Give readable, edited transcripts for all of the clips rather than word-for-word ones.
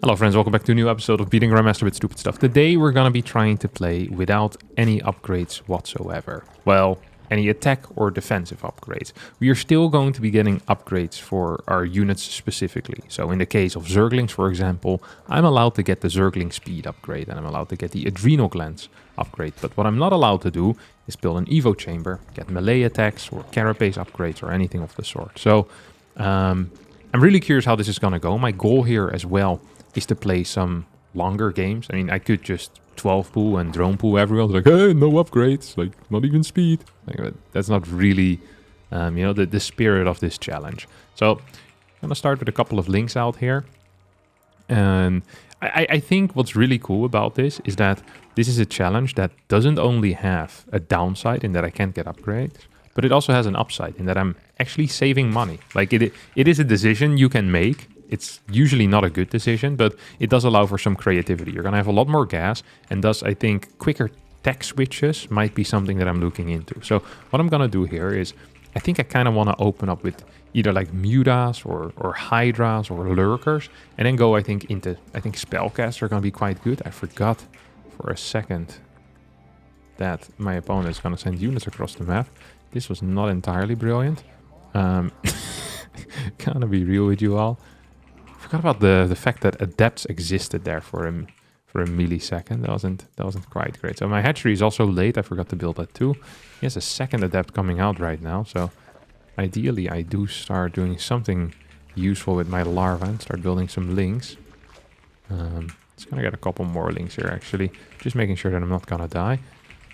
Hello friends, welcome back to a new episode of Beating Grandmaster with Stupid Stuff. Today we're gonna be trying to play without any upgrades whatsoever. Well, any attack or defensive upgrades. We are still going to be getting upgrades for our units specifically. So in the case of Zerglings, for example, I'm allowed to get the Zergling speed upgrade and I'm allowed to get the adrenal glands upgrade. But what I'm not allowed to do is build an Evo chamber, get melee attacks or carapace upgrades or anything of the sort. So I'm really curious how this is gonna go. My goal here as well is to play some longer games. I mean, I could just 12 pool and drone pool everyone. Like, hey, no upgrades, like not even speed. Like, that's not really, the spirit of this challenge. So I'm gonna start with a couple of links out here. And I think what's really cool about this is that this is a challenge that doesn't only have a downside in that I can't get upgrades, but it also has an upside in that I'm actually saving money. Like it is a decision you can make. It's usually not a good decision, but it does allow for some creativity. You're going to have a lot more gas, and thus I think quicker tech switches might be something that I'm looking into. So what I'm going to do here is, I think I kind of want to open up with either like Mutas or Hydras or Lurkers, and then go, I think Spellcasts are going to be quite good. I forgot for a second that my opponent is going to send units across the map. This was not entirely brilliant. Gonna be real with you all. Forgot about the fact that adepts existed there for a millisecond. That wasn't quite great. So my hatchery is also late. I forgot to build that too. He has a second adept coming out right now. So ideally I do start doing something useful with my larva and start building some links. Just gonna get a couple more links here actually. Just making sure that I'm not gonna die.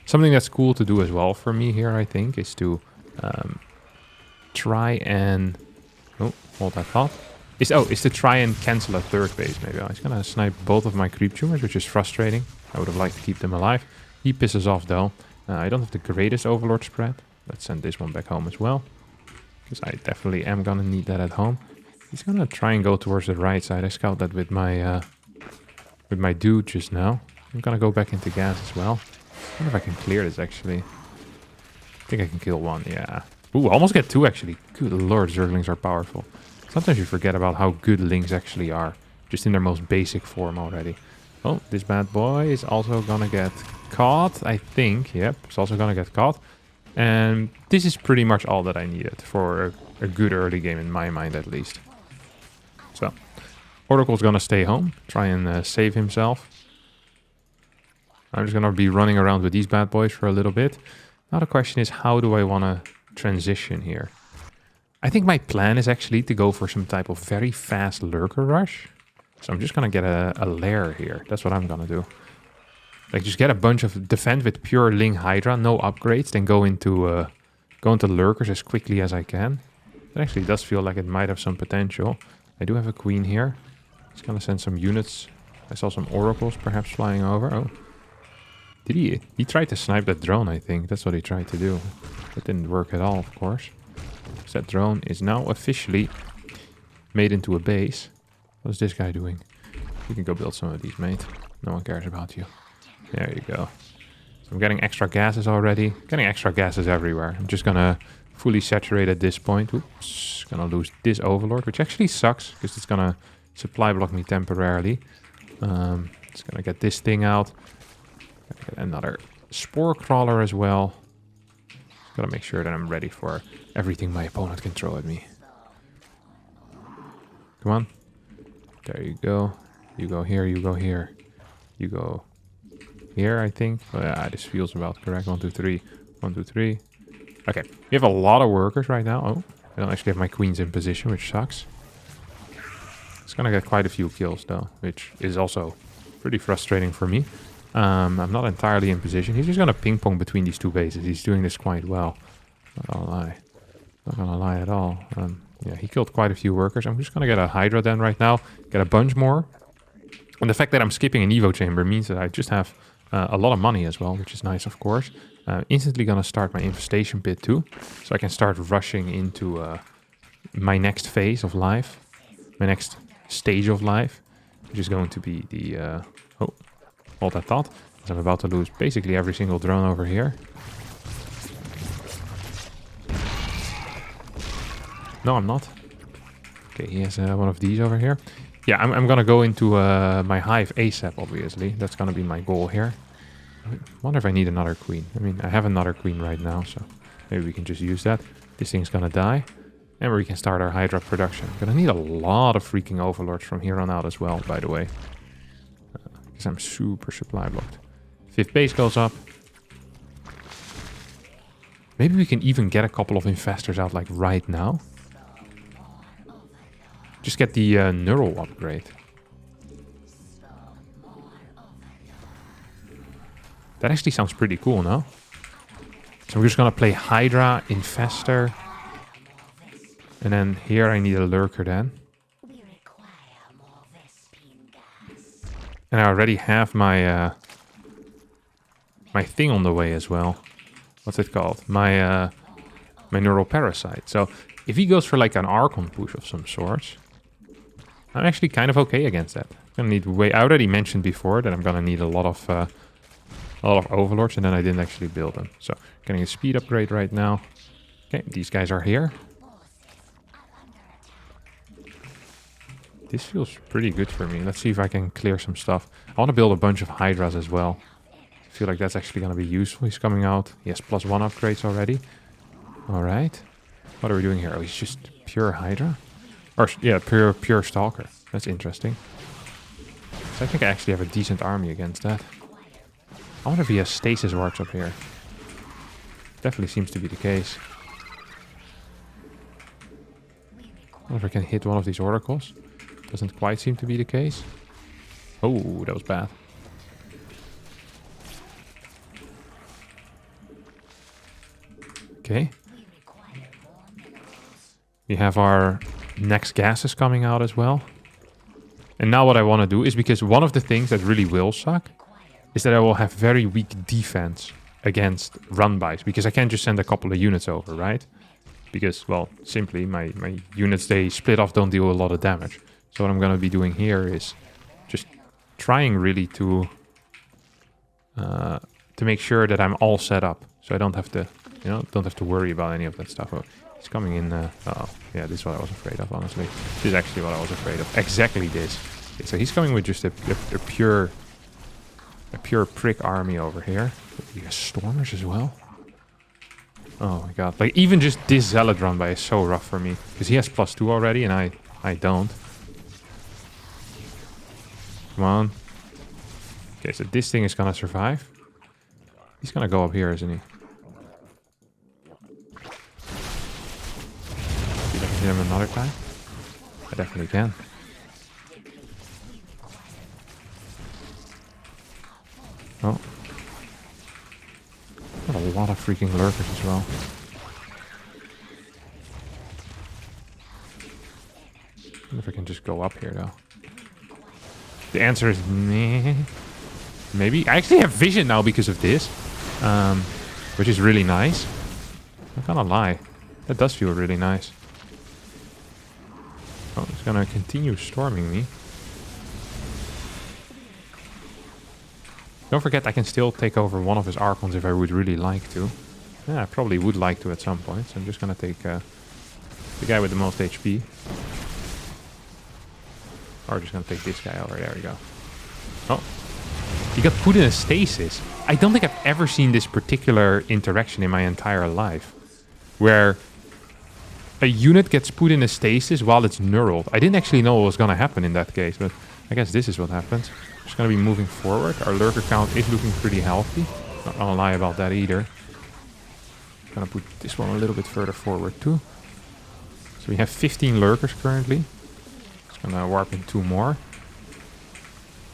Something that's cool to do as well for me here, I think, is to try and... Oh, hold that thought. Is to try and cancel a third base, maybe. I was gonna snipe both of my creep tumors, which is frustrating. I would have liked to keep them alive. He pisses off, though. I don't have the greatest Overlord spread. Let's send this one back home as well, because I definitely am gonna need that at home. He's gonna try and go towards the right side. I scout that with my dude just now. I'm gonna go back into gas as well. I wonder if I can clear this, actually. I think I can kill one, yeah. Ooh, almost get two, actually. Good lord, Zerglings are powerful. Sometimes you forget about how good Lings actually are, just in their most basic form already. Oh, this bad boy is also gonna get caught, I think. Yep, it's also gonna get caught. And this is pretty much all that I needed for a good early game, in my mind at least. So, Oracle's gonna stay home, try and save himself. I'm just gonna be running around with these bad boys for a little bit. Now the question is, how do I wanna transition here? I think my plan is actually to go for some type of very fast lurker rush. So I'm just gonna get a lair here. That's what I'm gonna do. Like just get a bunch of defend with pure Ling Hydra, no upgrades, then go into lurkers as quickly as I can. It actually does feel like it might have some potential. I do have a queen here. Just gonna send some units. I saw some oracles perhaps flying over. Oh. Did he? He tried to snipe that drone, I think. That's what he tried to do. That didn't work at all, of course. That drone is now officially made into a base. What is this guy doing? You can go build some of these, mate. No one cares about you. There you go. So I'm getting extra gases already. Getting extra gases everywhere. I'm just gonna fully saturate at this point. Oops. Gonna lose this overlord, which actually sucks because it's gonna supply block me temporarily. Just gonna get this thing out. Gotta get another spore crawler as well. Gotta make sure that I'm ready for everything my opponent can throw at me. Come on. There you go. You go here, you go here. You go here, I think. Oh, yeah, this feels about correct. 1, 2, 3. 1, 2, 3. Okay. We have a lot of workers right now. Oh, I don't actually have my queens in position, which sucks. It's gonna get quite a few kills, though, which is also pretty frustrating for me. I'm not entirely in position. He's just gonna ping pong between these two bases. He's doing this quite well. Not gonna lie. Not gonna lie at all. Yeah, he killed quite a few workers. I'm just gonna get a Hydra then right now. Get a bunch more. And the fact that I'm skipping an Evo chamber means that I just have a lot of money as well, which is nice, of course. Instantly gonna start my infestation pit too. So I can start rushing into my next phase of life. My next stage of life. Which is going to be the... oh. Hold that thought, as I'm about to lose basically every single drone over here. No, I'm not. Okay, he has one of these over here. Yeah, I'm gonna go into my hive ASAP, obviously. That's gonna be my goal here. I wonder if I need another queen. I mean, I have another queen right now, so maybe we can just use that. This thing's gonna die. And we can start our Hydra production. Gonna need a lot of freaking overlords from here on out as well, by the way. Because I'm super supply blocked. 5th base goes up. Maybe we can even get a couple of infestors out like right now. Just get the neural upgrade. That actually sounds pretty cool, no? So we're just gonna play Hydra, Infestor. And then here I need a lurker then. And I already have my my thing on the way as well. What's it called? My neural parasite. So if he goes for like an Archon push of some sort, I'm actually kind of okay against that. I'm gonna need way. I already mentioned before that I'm gonna need a lot of overlords, and then I didn't actually build them. So getting a speed upgrade right now. Okay, these guys are here. This feels pretty good for me. Let's see if I can clear some stuff. I want to build a bunch of Hydras as well. I feel like that's actually going to be useful. He's coming out. He has +1 upgrades already. Alright. What are we doing here? Oh, he's just pure Hydra? Or, yeah, pure Stalker. That's interesting. So I think I actually have a decent army against that. I wonder if he has stasis wards up here. Definitely seems to be the case. I wonder if I can hit one of these oracles. Doesn't quite seem to be the case. Oh, that was bad. Okay. We have our next gases coming out as well. And now what I want to do is, because one of the things that really will suck is that I will have very weak defense against run-bys. Because I can't just send a couple of units over, right? Because, well, simply my units, they split off, don't deal a lot of damage. So what I'm going to be doing here is just trying really to make sure that I'm all set up. So I don't have to, you know, don't have to worry about any of that stuff. Oh, he's coming in. Uh-oh. Yeah, this is what I was afraid of, honestly. This is actually what I was afraid of. Exactly this. Okay, so he's coming with just a pure prick army over here. He has stormers as well. Oh my god. Like, even just this zealot run by is so rough for me. Because he has +2 already and I don't. Come on. Okay, so this thing is gonna survive. He's gonna go up here, isn't he? See if I can hit him another time. I definitely can. Oh. Got a lot of freaking lurkers as well. I wonder if I can just go up here though. The answer is meh. Maybe. I actually have vision now because of this. Which is really nice. I'm not gonna lie. That does feel really nice. Oh, it's gonna continue storming me. Don't forget I can still take over one of his Archons if I would really like to. Yeah, I probably would like to at some point. So I'm just gonna take the guy with the most HP. Or just gonna take this guy over. There we go. Oh. He got put in a stasis. I don't think I've ever seen this particular interaction in my entire life. Where a unit gets put in a stasis while it's neuraled. I didn't actually know what was gonna happen in that case, but I guess this is what happens. Just gonna be moving forward. Our lurker count is looking pretty healthy. Not gonna lie about that either. Gonna put this one a little bit further forward too. So we have 15 lurkers currently. Gonna warp in 2 more.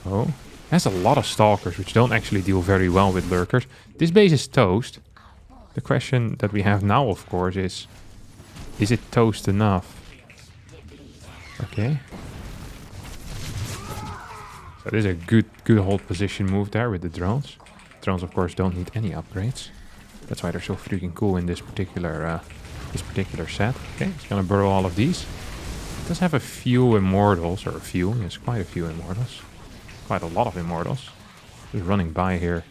Oh. Has a lot of stalkers, which don't actually deal very well with lurkers. This base is toast. The question that we have now, of course, is it toast enough? Okay. So this is a good hold position move there with the drones. Drones, of course, don't need any upgrades. That's why they're so freaking cool in this particular set. Okay, it's gonna burrow all of these. It does have a few immortals, or a few. Yes, quite a few immortals. Quite a lot of immortals. Just running by here.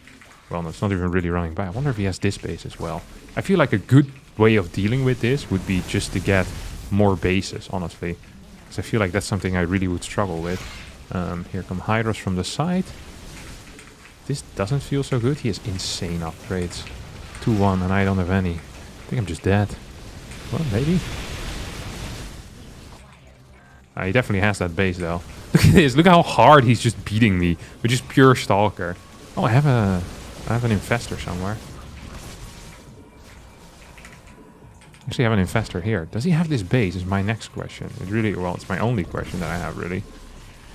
Well, no, it's not even really running by. I wonder if he has this base as well. I feel like a good way of dealing with this would be just to get more bases, honestly. Because I feel like that's something I really would struggle with. Here come Hydras from the side. This doesn't feel so good. He has insane upgrades. 2-1 and I don't have any. I think I'm just dead. Well, maybe. He definitely has that base though. Look at this. Look how hard he's just beating me with just pure Stalker. Oh, I have an Infestor somewhere. Actually, I have an Infestor here. Does he have this base is my next question. It's my only question that I have really.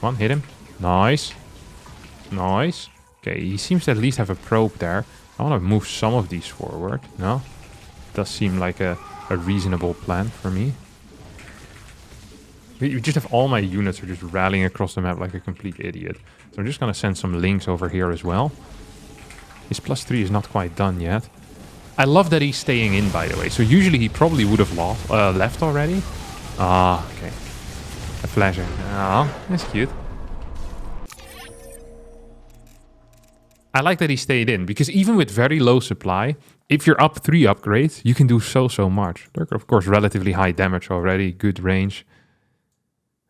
Come on, hit him. Nice. Nice. Okay, he seems to at least have a probe there. I want to move some of these forward. No? Does seem like a reasonable plan for me. You just have all my units are just rallying across the map like a complete idiot. So I'm just going to send some links over here as well. His +3 is not quite done yet. I love that he's staying in, by the way. So usually he probably would have left already. Ah, okay. A flashing. Ah, that's cute. I like that he stayed in, because even with very low supply, if you're up 3 upgrades, you can do so much. Lurker, of course, relatively high damage already, good range.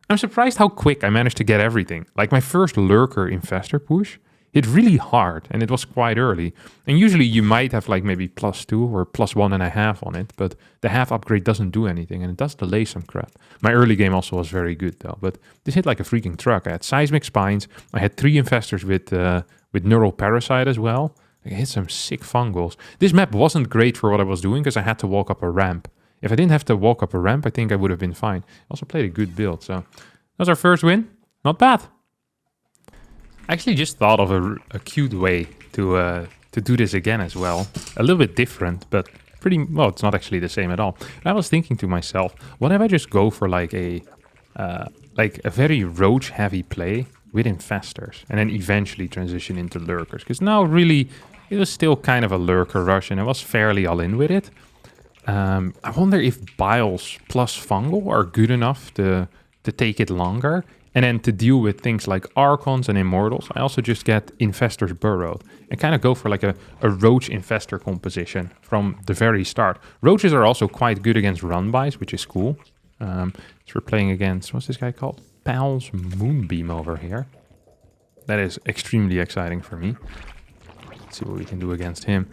I'm surprised how quick I managed to get everything. Like my first Lurker Infestor push hit really hard, and it was quite early. And usually you might have like maybe +2 or +1.5 on it, but the half upgrade doesn't do anything, and it does delay some crap. My early game also was very good though, but this hit like a freaking truck. I had Seismic Spines, I had 3 Infestors with Neural Parasite as well. I hit some sick fungals. This map wasn't great for what I was doing because I had to walk up a ramp. If I didn't have to walk up a ramp, I think I would have been fine. Also played a good build, so that was our first win. Not bad. I actually just thought of a cute way to do this again as well. A little bit different, but pretty well. It's not actually the same at all. I was thinking to myself, what if I just go for like a very roach-heavy play with Infestors, and then eventually transition into Lurkers? Because now really, it was still kind of a Lurker rush, and I was fairly all in with it. I wonder if Biles plus Fungal are good enough to take it longer. And then to deal with things like Archons and Immortals, I also just get Infestors burrowed. And kind of go for like a Roach Infestor composition from the very start. Roaches are also quite good against run-bys, which is cool. So we're playing against, what's this guy called? Pal's Moonbeam over here. That is extremely exciting for me. Let's see what we can do against him.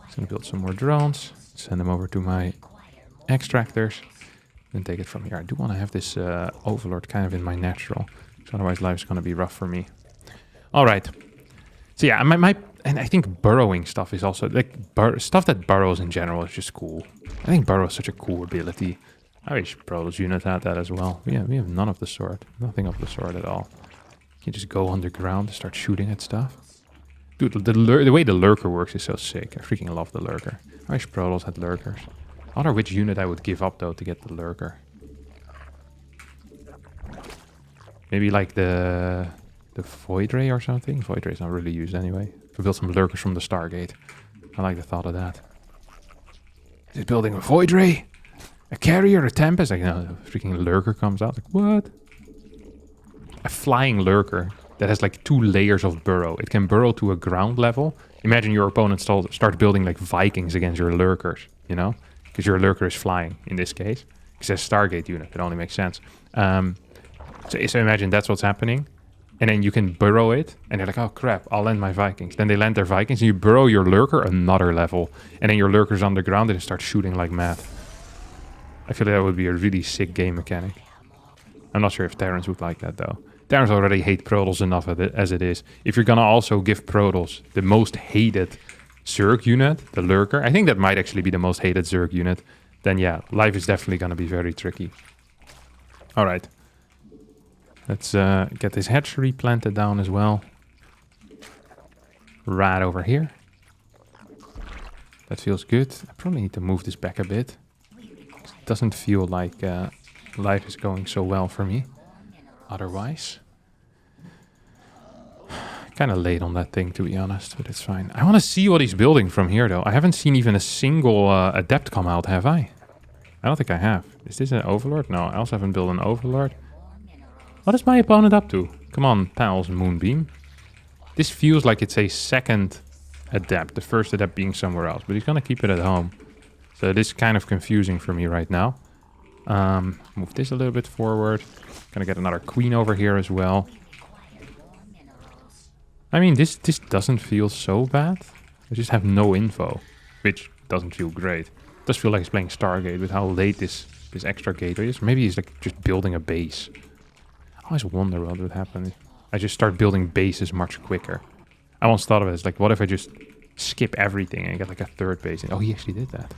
Just gonna build some more drones. Send them over to my extractors. Then take it from here. I do want to have this Overlord kind of in my natural. So otherwise life's going to be rough for me. All right. So yeah, and I think burrowing stuff is also, like, stuff that burrows in general is just cool. I think burrow is such a cool ability. I wish Protoss unit had that as well. We have none of the sort. Nothing of the sort at all. You can just go underground and start shooting at stuff. Dude, the way the Lurker works is so sick. I freaking love the Lurker. I wish Protoss had Lurkers. I wonder which unit I would give up though to get the Lurker. Maybe like the Void Ray or something. Void Ray is not really used anyway. To build some Lurkers from the Stargate. I like the thought of that. Is building a Void Ray? A Carrier, a Tempest? Like, no, a freaking Lurker comes out. Like, what? A flying Lurker that has like 2 layers of burrow. It can burrow to a ground level. Imagine your opponent start building like Vikings against your Lurkers, you know? Because your Lurker is flying, in this case. Because it's a Stargate unit, it only makes sense. So imagine that's what's happening. And then you can burrow it, and they're like, oh crap, I'll land my Vikings. Then they land their Vikings, and you burrow your Lurker another level. And then your Lurker's on the ground, and it starts shooting like mad. I feel like that would be a really sick game mechanic. I'm not sure if Terrans would like that, though. Terrans already hate Protoss enough as it is. If you're gonna also give Protoss the most hated Zerg unit, the Lurker, I think that might actually be the most hated Zerg unit, then yeah, life is definitely going to be very tricky. Alright. Let's get this hatchery planted down as well. Right over here. That feels good. I probably need to move this back a bit. It doesn't feel like life is going so well for me. Otherwise. Kind of late on that thing, to be honest, but it's fine. I want to see what he's building from here, though. I haven't seen even a single Adept come out, have I? I don't think I have. Is this an Overlord? No, I also haven't built an Overlord. What is my opponent up to? Come on, Pal's Moonbeam. This feels like it's a second Adept, the first Adept being somewhere else, but he's going to keep it at home. So it is kind of confusing for me right now. Move this a little bit forward. Gonna get another queen over here as well. I mean, this doesn't feel so bad. I just have no info, which doesn't feel great. It does feel like he's playing Stargate with how late this extra gateway is. Maybe he's like just building a base. I always wonder what would happen. I just start building bases much quicker. I once thought of it as like, what if I just skip everything and get like a third base? Oh, he actually did that.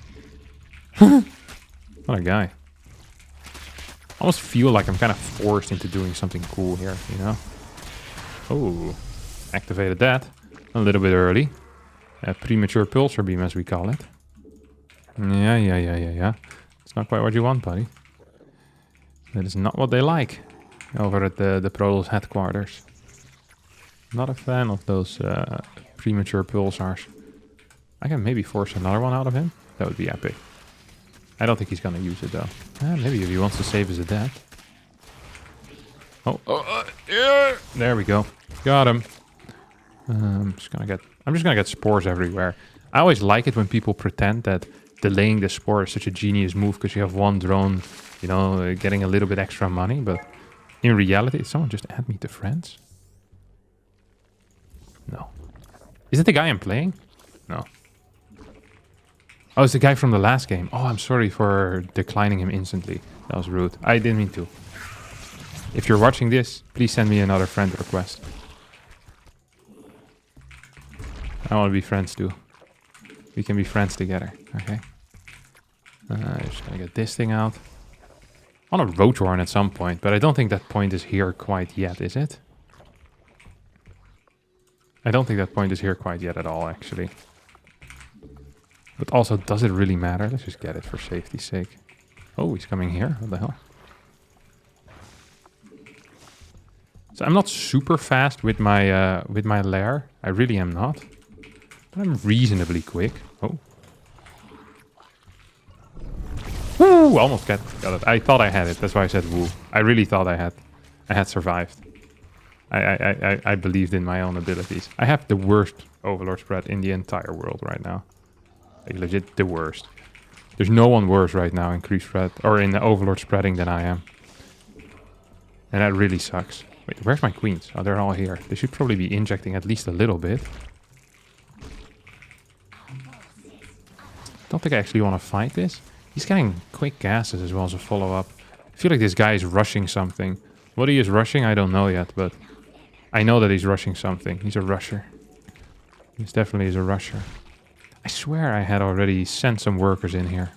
What a guy. I almost feel like I'm kind of forced into doing something cool here, you know? Oh, activated that a little bit early. A premature pulsar beam, as we call it. Yeah. It's not quite what you want, buddy. That is not what they like over at the Protoss headquarters. Not a fan of those premature pulsars. I can maybe force another one out of him. That would be epic. I don't think he's gonna use it though. Maybe if he wants to save his adept. Yeah. There we go. Got him. I'm just gonna get spores everywhere. I always like it when people pretend that delaying the spore is such a genius move because you have one drone, you know, getting a little bit extra money. But in reality, did someone just add me to friends? No. Is it the guy I'm playing? No. Oh, it's the guy from the last game. Oh, I'm sorry for declining him instantly. That was rude. I didn't mean to. If you're watching this, please send me another friend request. I want to be friends too. We can be friends together, okay? Just gonna get this thing out. I want a Rotorn at some point, but I don't think that point is here quite yet, is it? I don't think that point is here quite yet at all, actually. But also, does it really matter? Let's just get it for safety's sake. Oh, he's coming here. What the hell? So I'm not super fast with my lair. I really am not. But I'm reasonably quick. Oh. Woo! Almost got it. I thought I had it. That's why I said woo. I really thought I had survived. I believed in my own abilities. I have the worst Overlord spread in the entire world right now. Like, legit the worst. There's no one worse right now in creep spread or in the Overlord spreading than I am. And that really sucks. Wait, where's my queens? Oh, they're all here. They should probably be injecting at least a little bit. Don't think I actually want to fight this. He's getting quick gases as well as a follow-up. I feel like this guy is rushing something. What he is rushing, I don't know yet, but I know that he's rushing something. He's a rusher. He definitely is a rusher. I swear I had already sent some workers in here.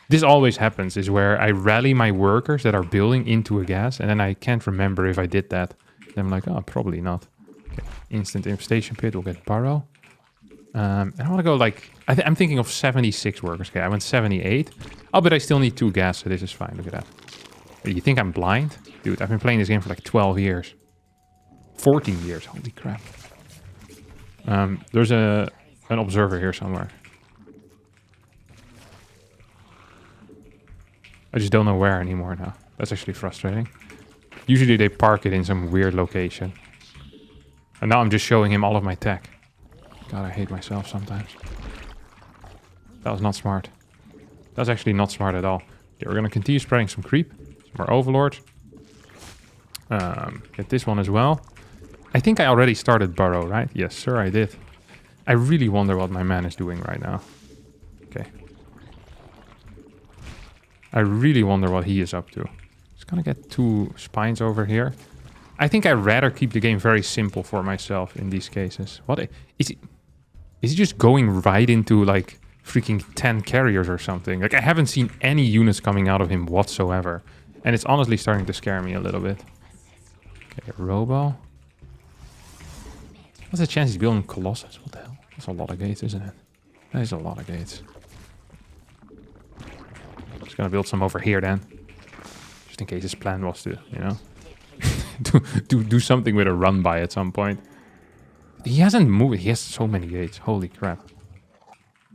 This always happens, is where I rally my workers that are building into a gas, and then I can't remember if I did that. Then I'm like, oh, probably not. Okay. Instant infestation pit, we'll get Burrow. And I want to go like... I'm thinking of 76 workers. Okay, I went 78. Oh, but I still need 2 gas, so this is fine. Look at that. You think I'm blind? Dude, I've been playing this game for like 12 years. 14 years, holy crap. There's an observer here somewhere. I just don't know where anymore now. That's actually frustrating. Usually they park it in some weird location. And now I'm just showing him all of my tech. God, I hate myself sometimes. That was not smart. That's actually not smart at all. Okay, we're going to continue spreading some creep. Some more Overlord. Get this one as well. I think I already started Burrow, right? Yes, sir, I did. I really wonder what my man is doing right now. Okay. I really wonder what he is up to. Just gonna get 2 spines over here. I think I'd rather keep the game very simple for myself in these cases. What is he? Is he just going right into like freaking 10 carriers or something? Like I haven't seen any units coming out of him whatsoever. And it's honestly starting to scare me a little bit. Okay, Robo. What's the chance he's building Colossus? What the hell? That's a lot of gates, isn't it? That is a lot of gates. Just gonna build some over here then. Just in case his plan was to, you know, do something with a run by at some point. He hasn't moved. He has so many gates. Holy crap.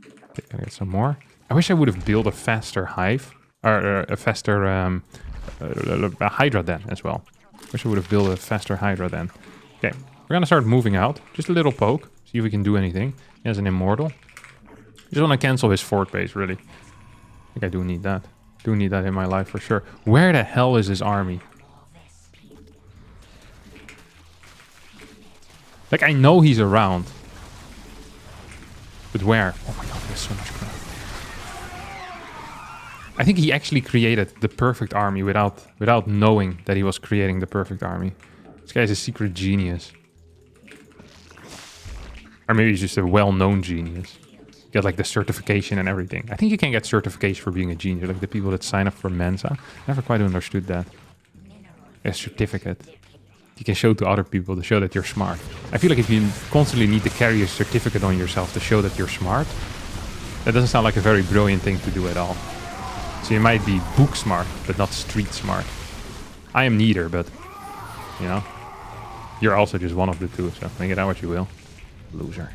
Okay, gonna get some more. I wish I would have built a faster hive. Or a faster a Hydra then as well. Wish I would have built a faster Hydra then. Okay, we're gonna start moving out. Just a little poke. See if we can do anything. He has an immortal. Just want to cancel his fort base, really. I think I do need that. Do need that in my life for sure. Where the hell is his army? Like, I know he's around. But where? Oh my god, there's so much crap. I think he actually created the perfect army without knowing that he was creating the perfect army. This guy's a secret genius. Or maybe he's just a well-known genius. Get like the certification and everything. I think you can get certification for being a genius. Like the people that sign up for Mensa. Never quite understood that. A certificate. You can show to other people to show that you're smart. I feel like if you constantly need to carry a certificate on yourself to show that you're smart, that doesn't sound like a very brilliant thing to do at all. So you might be book smart, but not street smart. I am neither, but, you know, you're also just one of the two, so make it out what you will. Loser.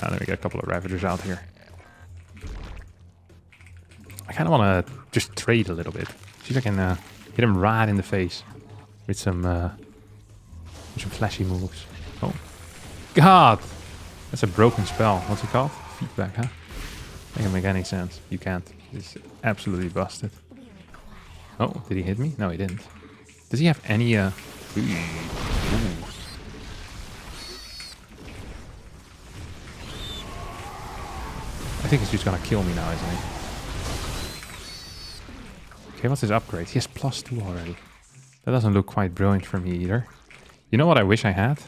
Let me get a couple of Ravagers out here. I kind of want to just trade a little bit. See if I can hit him right in the face with some flashy moves. Oh. God! That's a broken spell. What's it called? Feedback, huh? Doesn't make any sense. You can't. It's absolutely busted. Oh, did he hit me? No, he didn't. Does he have any... Ooh. I think he's just gonna kill me now, isn't he? Okay, what's his upgrade? He has +2 already. That doesn't look quite brilliant for me either. You know what I wish I had?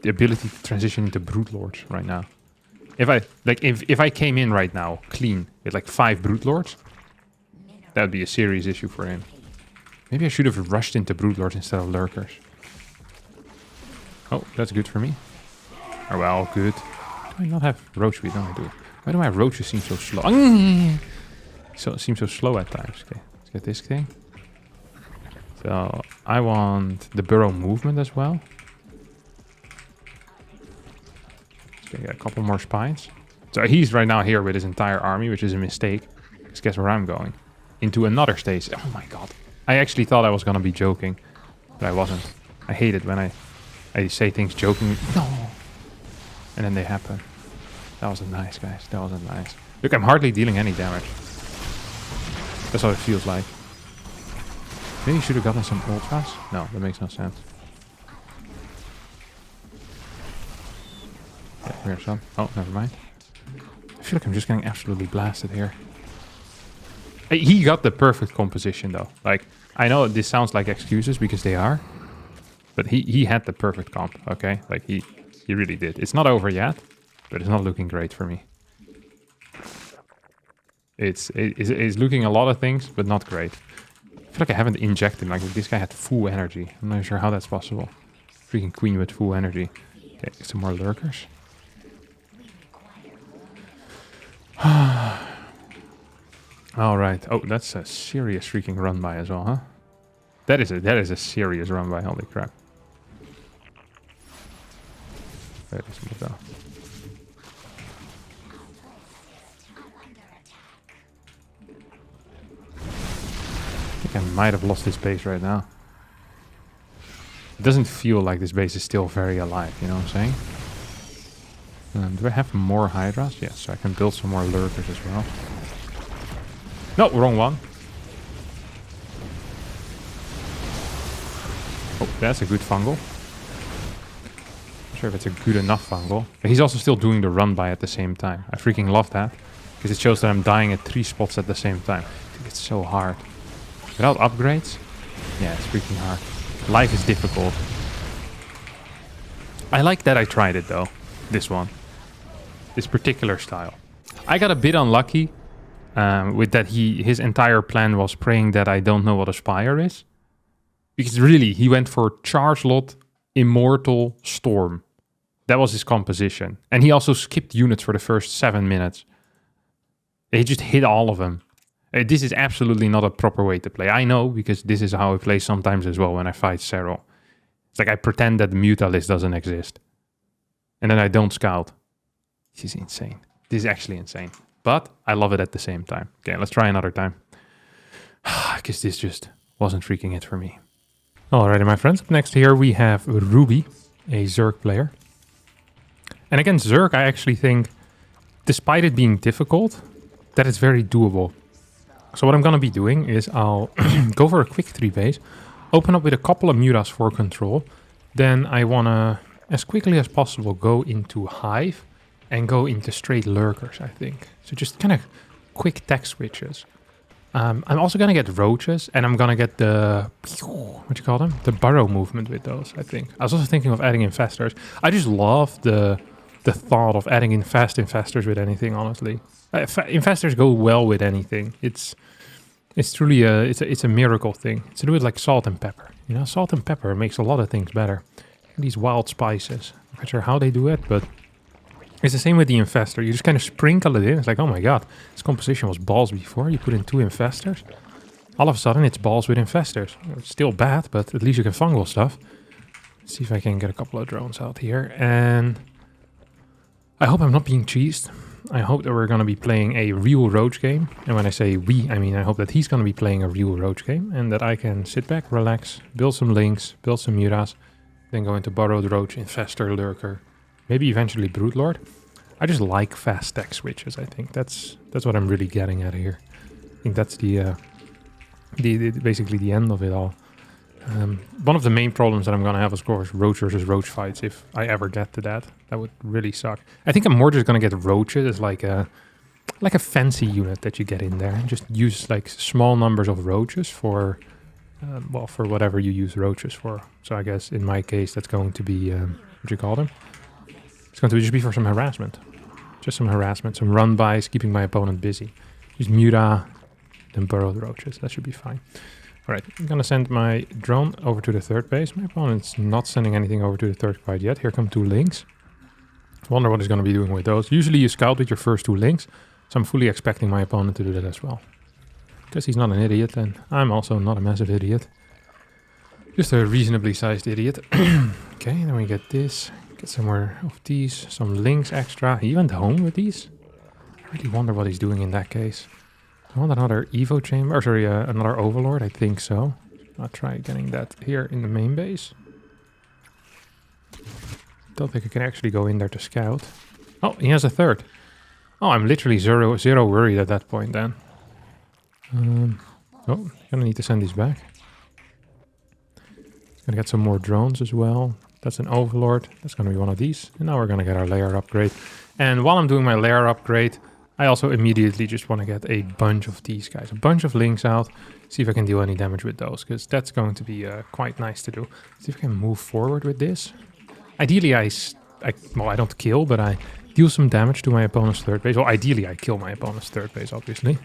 The ability to transition into Brute Lords right now. If I came in right now, clean, with like 5 Brute Lords, that would be a serious issue for him. Maybe I should have rushed into Brute Lords instead of Lurkers. Oh, that's good for me. Oh well, good. Do I not have Roach Speed? No, I do. Why do my roaches seem so slow? So it seems so slow at times. Okay, let's get this thing. So I want the burrow movement as well. Okay, get a couple more spines. So he's right now here with his entire army, which is a mistake. Because guess where I'm going? Into another stage. Oh my god. I actually thought I was gonna be joking, but I wasn't. I hate it when I say things jokingly. No. And then they happen. That wasn't nice, guys. That wasn't nice. Look, I'm hardly dealing any damage. That's what it feels like. Maybe you should have gotten some ultras? No, that makes no sense. Yeah, here's some. Oh, never mind. I feel like I'm just getting absolutely blasted here. He got the perfect composition, though. Like, I know this sounds like excuses, because they are. But he had the perfect comp, okay? Like, he really did. It's not over yet. But it's not looking great for me. It's looking a lot of things, but not great. I feel like I haven't injected. Like, this guy had full energy. I'm not sure how that's possible. Freaking queen with full energy. Okay, some more Lurkers. Alright. Oh, that's a serious freaking run by as well, huh? That is a serious run by, holy crap. Where is it though? I think I might have lost this base right now. It doesn't feel like this base is still very alive, you know what I'm saying? Do I have more Hydras? Yes, so I can build some more Lurkers as well. No, wrong one. Oh, that's a good fungal. Not sure if it's a good enough fungal. But he's also still doing the run by at the same time. I freaking love that. Because it shows that I'm dying at 3 spots at the same time. I think it's so hard. Without upgrades? Yeah, it's freaking hard. Life is difficult. I like that I tried it though. This one. This particular style. I got a bit unlucky with that his entire plan was praying that I don't know what a Spire is. Because really, he went for Charge Lot, Immortal, Storm. That was his composition. And he also skipped units for the first 7 minutes. He just hit all of them. This is absolutely not a proper way to play. I know, because this is how I play sometimes as well when I fight Serral. It's like I pretend that the Mutalist doesn't exist. And then I don't scout. This is insane. This is actually insane. But I love it at the same time. Okay, let's try another time. Because this just wasn't freaking it for me. Alrighty, my friends. Up next here we have Ruby, a Zerg player. And against Zerg, I actually think, despite it being difficult, that it's very doable. So what I'm going to be doing is I'll go for a quick 3 base, open up with a couple of mutas for control. Then I want to, as quickly as possible, go into hive and go into straight lurkers, I think. So just kind of quick tech switches. I'm also going to get roaches, and I'm going to get the, what you call them? The burrow movement with those, I think. I was also thinking of adding infestors. I just love the thought of adding in fast infestors with anything, honestly. Infestors go well with anything. It's truly it's a miracle thing. It's to do with like salt and pepper. You know, salt and pepper makes a lot of things better. These wild spices. I'm not sure how they do it, but it's the same with the infestor. You just kind of sprinkle it in. It's like, oh my god, this composition was balls before. You put in 2 infestors. All of a sudden, it's balls with infestors. It's still bad, but at least you can fungal stuff. Let's see if I can get a couple of drones out here. And I hope I'm not being cheesed. I hope that we're going to be playing a real roach game. And when I say we, I mean I hope that he's going to be playing a real roach game. And that I can sit back, relax, build some links, build some mutas. Then go into burrowed roach, infestor, lurker. Maybe eventually Broodlord. I just like fast tech switches, I think. That's what I'm really getting at here. I think that's the basically the end of it all. One of the main problems that I'm going to have, of course, roach versus roach fights, if I ever get to that. That would really suck. I think I'm more just going to get roaches as like a fancy unit that you get in there. And just use like small numbers of roaches for, well, for whatever you use roaches for. So I guess in my case, that's going to be, what do you call them? It's going to just be for some harassment. Just some harassment, some run-bys, keeping my opponent busy. Use muta, then burrowed roaches. That should be fine. Alright, I'm going to send my drone over to the 3rd base. My opponent's not sending anything over to the 3rd quite yet. Here come 2 links. I wonder what he's going to be doing with those. Usually you scout with your first 2 links, so I'm fully expecting my opponent to do that as well. Because he's not an idiot, and I'm also not a massive idiot. Just a reasonably sized idiot. Okay, then we get this. Get some more of these, some links extra. He went home with these? I really wonder what he's doing in that case. I want another Evo chamber, or sorry, another Overlord, I think so. I'll try getting that here in the main base. Don't think I can actually go in there to scout. Oh, he has a 3rd. Oh, I'm literally zero worried at that point then. Oh, gonna need to send these back. Gonna get some more drones as well. That's an Overlord. That's going to be one of these. And now we're going to get our layer upgrade. And while I'm doing my layer upgrade, I also immediately just want to get a bunch of these guys. A bunch of links out. See if I can do any damage with those. Because that's going to be quite nice to do. See if I can move forward with this. Ideally, well, I don't kill, but I deal some damage to my opponent's 3rd base. Well, ideally, I kill my opponent's 3rd base, obviously.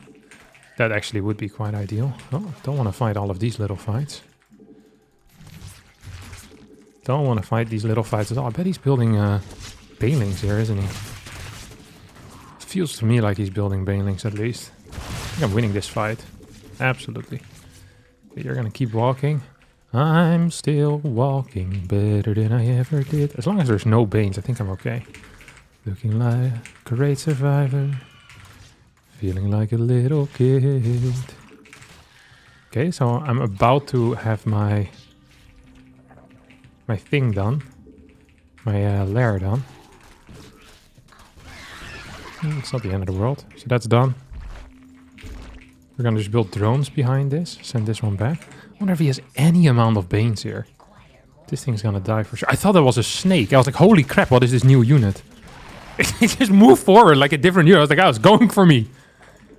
That actually would be quite ideal. Oh, don't want to fight all of these little fights. Don't want to fight these little fights at all. I bet he's building banelings here, isn't he? It feels to me like he's building banelings at least. I think I'm winning this fight. Absolutely. Okay, you're going to keep walking. I'm still walking better than I ever did. As long as there's no banes, I think I'm okay. Looking like a great survivor. Feeling like a little kid. Okay, so I'm about to have my thing done. My lair done. It's not the end of the world. So that's done. We're gonna just build drones behind this. Send this one back. I wonder if he has any amount of banes here. This thing's gonna die for sure. I thought that was a snake. I was like, holy crap, what is this new unit? It just moved forward like a different unit. I was like, oh, it's going for me.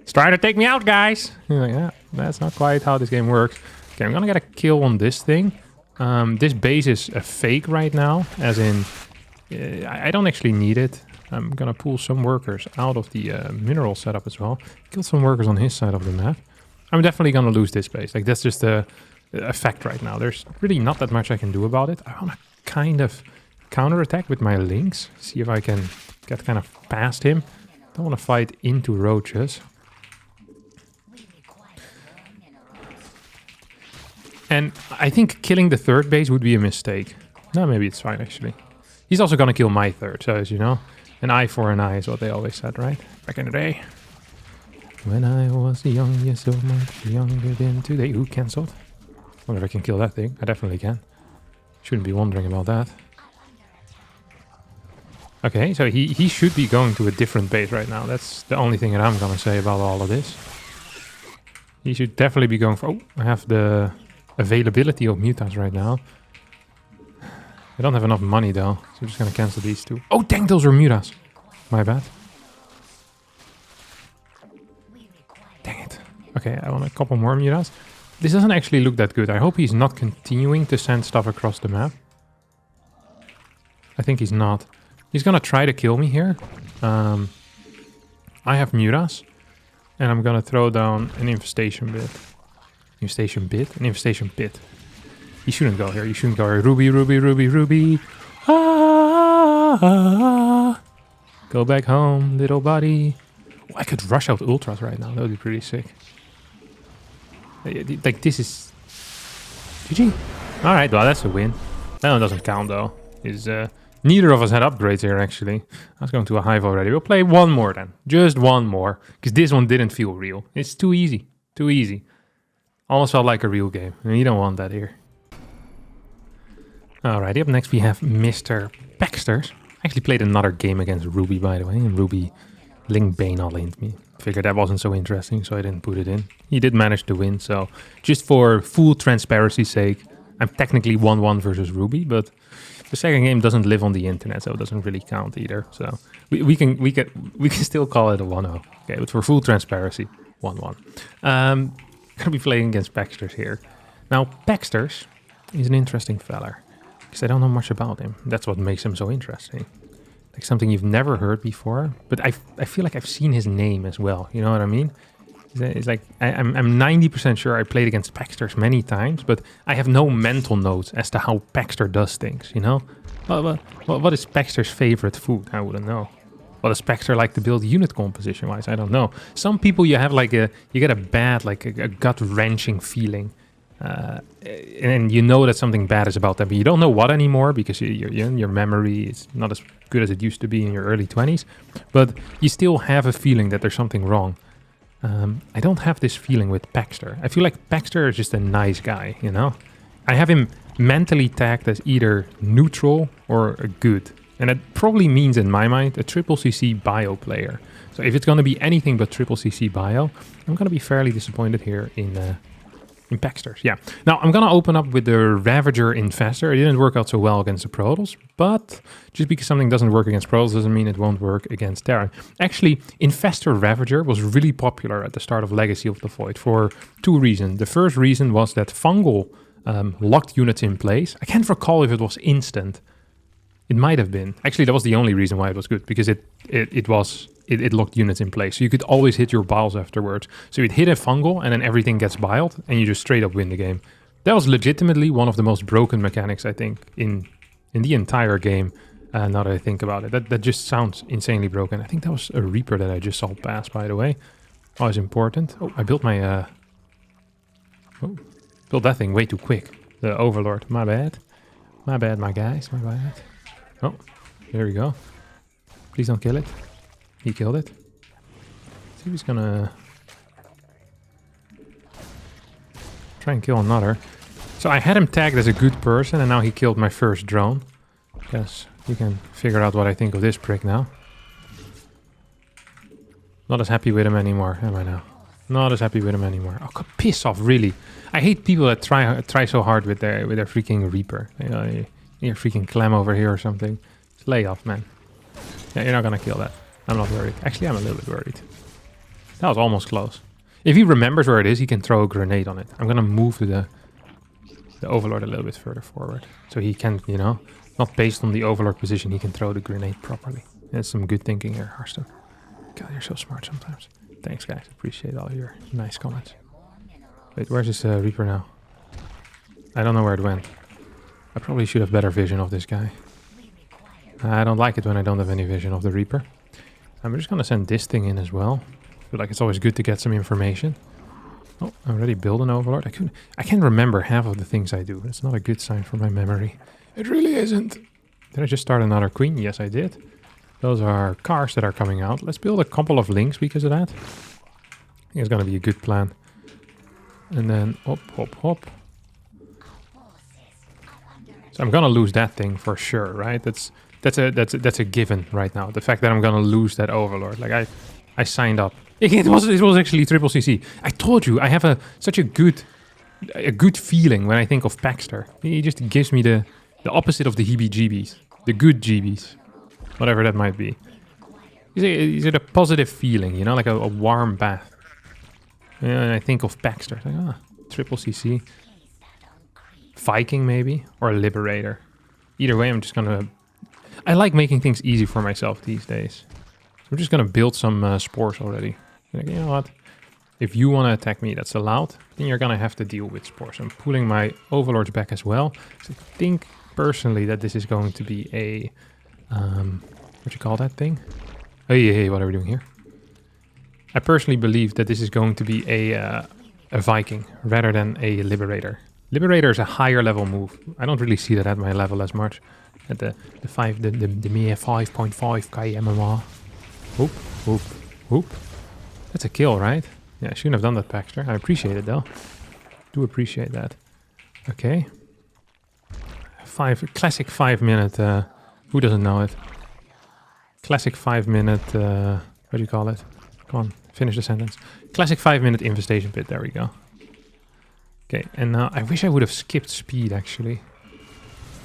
It's trying to take me out, guys. You're like, yeah, that's not quite how this game works. Okay, I'm gonna get a kill on this thing. This base is a fake right now, as in, I don't actually need it. I'm gonna pull some workers out of the mineral setup as well. Kill some workers on his side of the map. I'm definitely gonna lose this base. Like, that's just a fact right now. There's really not that much I can do about it. I wanna kind of counterattack with my links. See if I can get kind of past him. Don't wanna fight into roaches. And I think killing the 3rd base would be a mistake. No, maybe it's fine, actually. He's also gonna kill my 3rd, so as you know. An eye for an eye is what they always said, right? Back in the day. When I was young, you're so much younger than today. Ooh, cancelled. Wonder if I can kill that thing. I definitely can. Shouldn't be wondering about that. Okay, so he should be going to a different base right now. That's the only thing that I'm gonna say about all of this. He should definitely be going for... Oh, I have the availability of Mutas right now. I don't have enough money though, so I'm just gonna cancel these two. Oh, dang, those were Mutas. My bad. Dang it. Okay, I want a couple more Mutas. This doesn't actually look that good. I hope he's not continuing to send stuff across the map. I think he's not. He's gonna try to kill me here. I have Mutas. And I'm gonna throw down an infestation bit. Infestation bit? An infestation pit. You shouldn't go here. You shouldn't go here. Ruby, Ruby, Ruby, Ruby. Ah, go back home, little buddy. Oh, I could rush out ultras right now. That would be pretty sick. Like, this is... GG. Alright, well, that's a win. That one doesn't count, though. Neither of us had upgrades here, actually. I was going to a hive already. We'll play one more, then. Just one more. Because this one didn't feel real. It's too easy. Too easy. Almost felt like a real game. And you don't want that here. Alrighty, up next we have Mr. Paxters. I actually played another game against Ruby, by the way. And Ruby Link Bane all-ined me. Figured that wasn't so interesting, so I didn't put it in. He did manage to win, so just for full transparency's sake, I'm technically 1-1 versus Ruby, but the second game doesn't live on the internet, so it doesn't really count either. So we can still call it a 1-0. Okay, but for full transparency, 1-1. Gonna be playing against Paxters here. Now, Paxters is an interesting fella, because I don't know much about him. That's what makes him so interesting. Like something you've never heard before, but I feel like I've seen his name as well. You know what I mean? It's like I'm 90% sure I played against Paxters many times, but I have no mental notes as to how Paxter does things. You know, what is Paxter's favorite food? I wouldn't know. What does Paxter like to build unit composition wise? I don't know. Some people you have like you get a bad, like a gut wrenching feeling. And you know that something bad is about them, but you don't know what anymore because your memory is not as good as it used to be in your early 20s. But you still have a feeling that there's something wrong. I don't have this feeling with Paxter. I feel like Paxter is just a nice guy, you know? I have him mentally tagged as either neutral or a good. And that probably means, in my mind, a triple CC bio player. So if it's going to be anything but triple CC bio, I'm going to be fairly disappointed here in Paxters. Yeah. Now, I'm going to open up with the Ravager Infestor. It didn't work out so well against the Protoss, but just because something doesn't work against Protoss doesn't mean it won't work against Terran. Actually, Infestor Ravager was really popular at the start of Legacy of the Void for two reasons. The first reason was that Fungal locked units in place. I can't recall if it was instant. It might have been. Actually, that was the only reason why it was good, because it locked units in place. So you could always hit your biles afterwards. So you'd hit a fungal and then everything gets biled and you just straight up win the game. That was legitimately one of the most broken mechanics, I think, in the entire game. Now that I think about it. That just sounds insanely broken. I think that was a Reaper that I just saw pass, by the way. Always important. Oh, I built my... built that thing way too quick. The Overlord. My bad. My bad, my guys. My bad. Oh, there we go. Please don't kill it. He killed it. Let's see if he's gonna try and kill another. So I had him tagged as a good person, and now he killed my first drone. Guess you can figure out what I think of this prick now. Not as happy with him anymore, am I now? Not as happy with him anymore. Oh, God, piss off, really. I hate people that try so hard with their freaking Reaper. You know, you're freaking Clem over here or something. Just lay off, man. Yeah, you're not gonna kill that. I'm not worried. Actually, I'm a little bit worried. That was almost close. If he remembers where it is, he can throw a grenade on it. I'm gonna move to the Overlord a little bit further forward. So he can, you know, not based on the Overlord position, he can throw the grenade properly. That's some good thinking here, Harstem. God, you're so smart sometimes. Thanks, guys. Appreciate all your nice comments. Wait, where's this Reaper now? I don't know where it went. I probably should have better vision of this guy. I don't like it when I don't have any vision of the Reaper. I'm just gonna send this thing in as well. I feel like it's always good to get some information. Oh, I already built an Overlord. I can't remember half of the things I do. It's not a good sign for my memory. It really isn't. Did I just start another queen? Yes, I did. Those are cars that are coming out. Let's build a couple of links because of that. I think it's gonna be a good plan. And then hop, hop, hop. So I'm gonna lose that thing for sure, right? That's a given right now. The fact that I'm gonna lose that Overlord. Like I signed up It was actually triple CC. I told you I have such a good feeling when I think of Paxter. He just gives me the opposite of the heebie-jeebies, the good jeebies, whatever that might be. Is it a positive feeling, you know, like a warm bath? Yeah, and I think of Paxter, like triple CC, Viking maybe, or Liberator. Either way, I'm just gonna. I like making things easy for myself these days. So I'm just gonna build some spores already. Like, you know what? If you want to attack me, that's allowed. Then you're gonna have to deal with spores. I'm pulling my overlords back as well. So I think personally that this is going to be a what you call that thing? Hey, what are we doing here? I personally believe that this is going to be a Viking rather than a Liberator. Liberator is a higher level move. I don't really see that at my level as much. At the mere 5.5k MMR. Whoop, whoop, whoop. That's a kill, right? Yeah, I shouldn't have done that, Paxter. I appreciate it, though. Do appreciate that. Okay. Classic 5 minute, who doesn't know it? Classic 5 minute, what do you call it? Come on, finish the sentence. Classic 5 minute infestation pit, there we go. Okay, and now I wish I would have skipped speed, actually.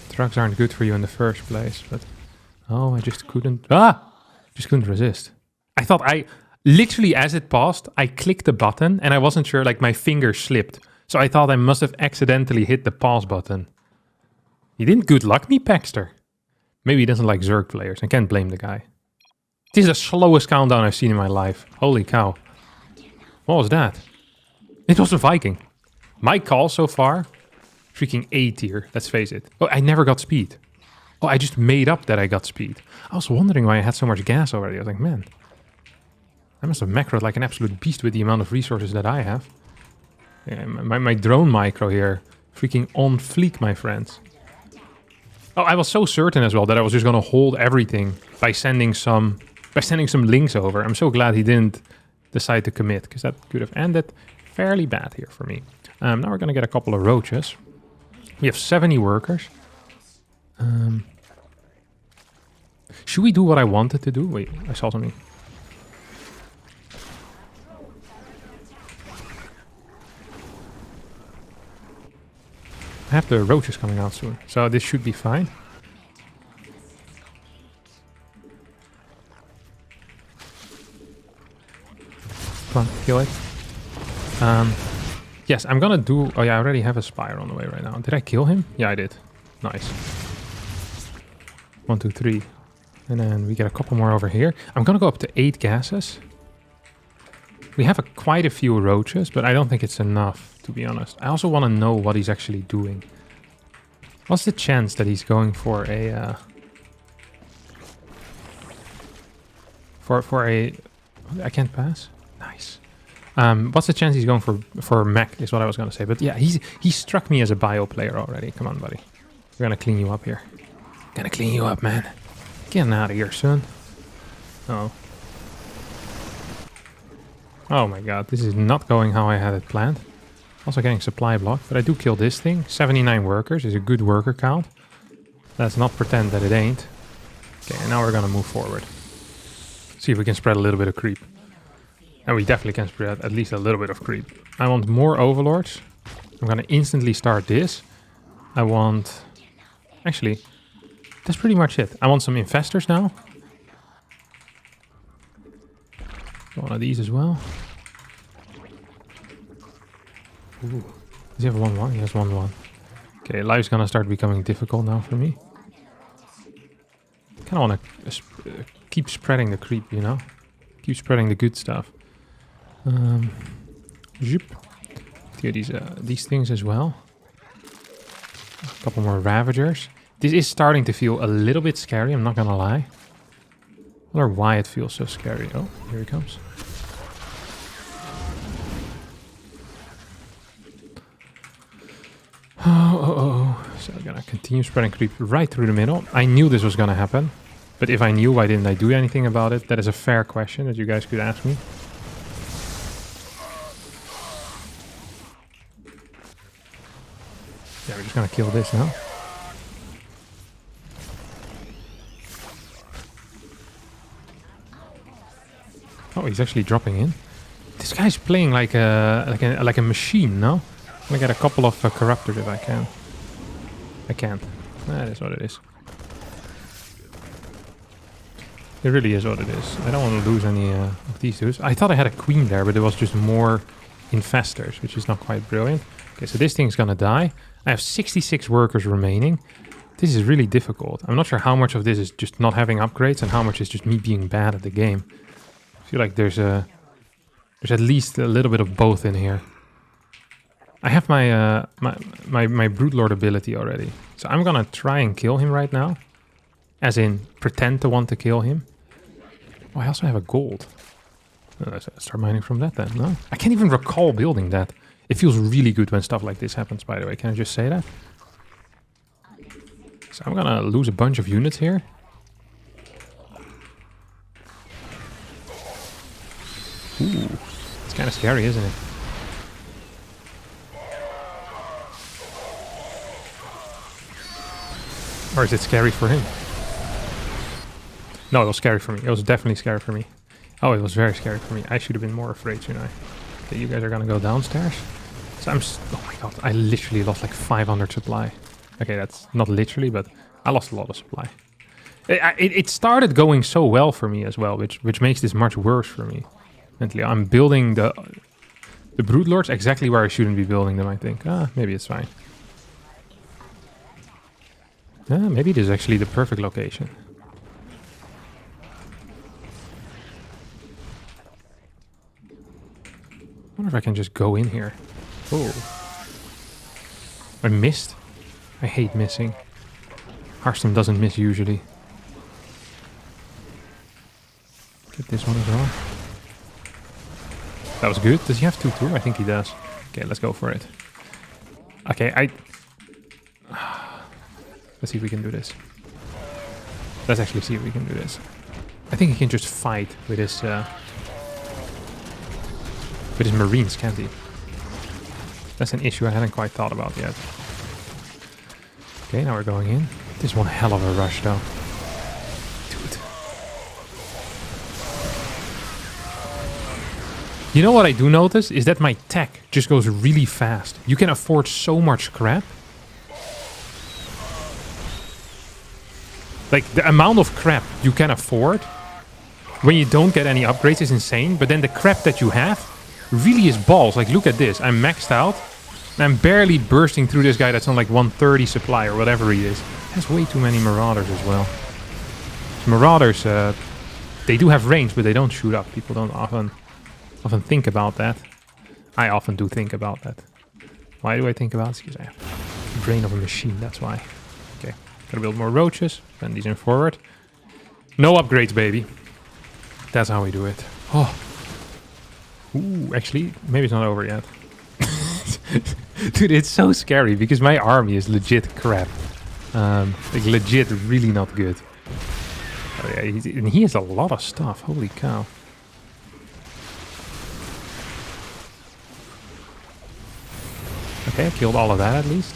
Drugs aren't good for you in the first place, but... Oh, I just couldn't... Just couldn't resist. I thought literally, as it passed, I clicked the button, and I wasn't sure, like, my finger slipped. So I thought I must have accidentally hit the pause button. He didn't good luck me, Paxter. Maybe he doesn't like Zerg players. I can't blame the guy. This is the slowest countdown I've seen in my life. Holy cow. What was that? It was a Viking. My call so far, freaking A tier, let's face it. Oh, I never got speed. Oh, I just made up that I got speed. I was wondering why I had so much gas already. I was like, man, I must have macroed like an absolute beast with the amount of resources that I have. Yeah, my drone micro here, freaking on fleek, my friends. Oh, I was so certain as well that I was just going to hold everything by sending some links over. I'm so glad he didn't decide to commit, because that could have ended fairly bad here for me. Now we're going to get a couple of roaches. We have 70 workers. Should we do what I wanted to do? Wait, I saw something. I have the roaches coming out soon, so this should be fine. Come on, kill it. Yes, I'm gonna do... Oh yeah, I already have a Spire on the way right now. Did I kill him? Yeah, I did. Nice. 1, 2, 3. And then we get a couple more over here. I'm gonna go up to 8 gases. We have quite a few roaches, but I don't think it's enough, to be honest. I also want to know what he's actually doing. What's the chance that he's going for a... For a... I can't pass? Nice. What's the chance he's going for mech, is what I was going to say. But yeah, he struck me as a bio player already. Come on, buddy. We're going to clean you up here. Gonna clean you up, man. Getting out of here, son. Oh. Oh my god, this is not going how I had it planned. Also getting supply blocked, but I do kill this thing. 79 workers is a good worker count. Let's not pretend that it ain't. Okay, and now we're gonna move forward. See if we can spread a little bit of creep. And we definitely can spread at least a little bit of creep. I want more overlords. I'm gonna instantly start this. I want... Actually, that's pretty much it. I want some infestors now. One of these as well. Ooh. Does he have 1-1? He has 1-1. Okay, life's gonna start becoming difficult now for me. Kinda wanna keep spreading the creep, you know? Keep spreading the good stuff. Zoop. Here, these things as well. A couple more Ravagers. This is starting to feel a little bit scary, I'm not gonna lie. I wonder why it feels so scary. Oh, here he comes. Oh. So I'm gonna continue spreading creep right through the middle. I knew this was gonna happen. But if I knew, why didn't I do anything about it? That is a fair question that you guys could ask me. Yeah, we're just gonna kill this now. Oh, he's actually dropping in. This guy's playing like a machine, no? I'm gonna get a couple of corruptors if I can. I can't. That is what it is. It really is what it is. I don't want to lose any of these dudes. I thought I had a queen there, but it was just more infestors, which is not quite brilliant. Okay, so this thing's gonna die. I have 66 workers remaining. This is really difficult. I'm not sure how much of this is just not having upgrades and how much is just me being bad at the game. I feel like there's at least a little bit of both in here. I have my my Broodlord ability already. So I'm gonna try and kill him right now. As in, pretend to want to kill him. Oh, I also have a gold. Let's start mining from that then, no? I can't even recall building that. It feels really good when stuff like this happens, by the way. Can I just say that? So I'm gonna lose a bunch of units here. Ooh, it's kind of scary, isn't it? Or is it scary for him? No, it was scary for me. It was definitely scary for me. Oh, it was very scary for me. I should have been more afraid, shouldn't I? Okay, you guys are gonna go downstairs. So oh my god, I literally lost like 500 supply. Okay, that's not literally, but I lost a lot of supply. It started going so well for me as well, which makes this much worse for me. Mentally, I'm building the Broodlords exactly where I shouldn't be building them, I think. Maybe it's fine. Maybe this is actually the perfect location. I wonder if I can just go in here. Oh. I missed. I hate missing. Harstem doesn't miss usually. Get this one as well. That was good. Does he have 2-2? I think he does. Okay, let's go for it. Okay, let's see if we can do this. Let's actually see if we can do this. I think he can just fight with his Marines, can't he? That's an issue I hadn't quite thought about yet. Okay, now we're going in. This is one hell of a rush, though. Dude. You know what I do notice? Is that my tech just goes really fast. You can afford so much crap. Like, the amount of crap you can afford when you don't get any upgrades is insane. But then the crap that you have really is balls. Like, look at this. I'm maxed out. And I'm barely bursting through this guy that's on like 130 supply or whatever he is. Has way too many Marauders as well. Marauders, they do have range, but they don't shoot up. People don't often think about that. I often do think about that. Why do I think about it? Because I have the brain of a machine, that's why. Okay, gotta build more roaches. Send these in forward. No upgrades, baby. That's how we do it. Oh. Ooh, actually, maybe it's not over yet. Dude, it's so scary because my army is legit crap. Like legit really not good. Oh yeah, and he has a lot of stuff. Holy cow. Okay, I killed all of that at least.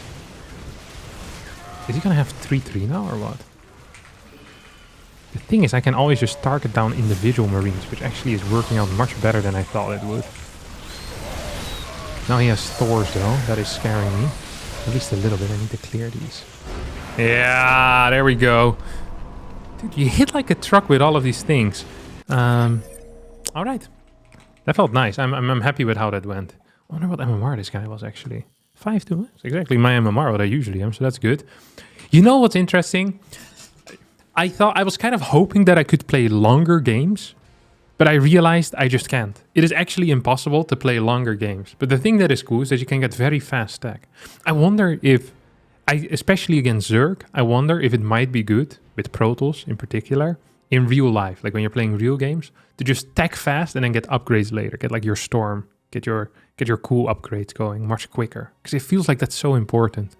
Is he gonna have 3-3 now or what? The thing is, I can always just target down individual Marines, which actually is working out much better than I thought it would. Now he has Thors though, that is scaring me. At least a little bit, I need to clear these. Yeah, there we go. Dude, you hit like a truck with all of these things. Alright. That felt nice, I'm happy with how that went. I wonder what MMR this guy was actually. 5-2, it's exactly my MMR, what I usually am, so that's good. You know what's interesting? I thought I was kind of hoping that I could play longer games, but I realized I just can't. It is actually impossible to play longer games. But the thing that is cool is that you can get very fast stack. I wonder if, especially against Zerg, I wonder if it might be good, with Protoss in particular, in real life, like when you're playing real games, to just stack fast and then get upgrades later. Get like your Storm, get your cool upgrades going much quicker. Because it feels like that's so important.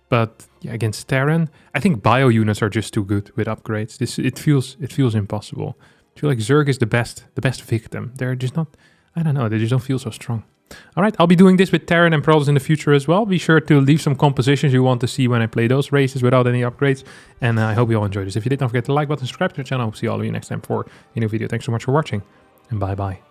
But yeah, against Terran, I think bio units are just too good with upgrades. It feels impossible. I feel like Zerg is the best victim. They're just not, I don't know, they just don't feel so strong. All right, I'll be doing this with Terran and Protoss in the future as well. Be sure to leave some compositions you want to see when I play those races without any upgrades. And I hope you all enjoyed this. If you did, don't forget to like button, subscribe to the channel. I'll see all of you next time for a new video. Thanks so much for watching, and bye-bye.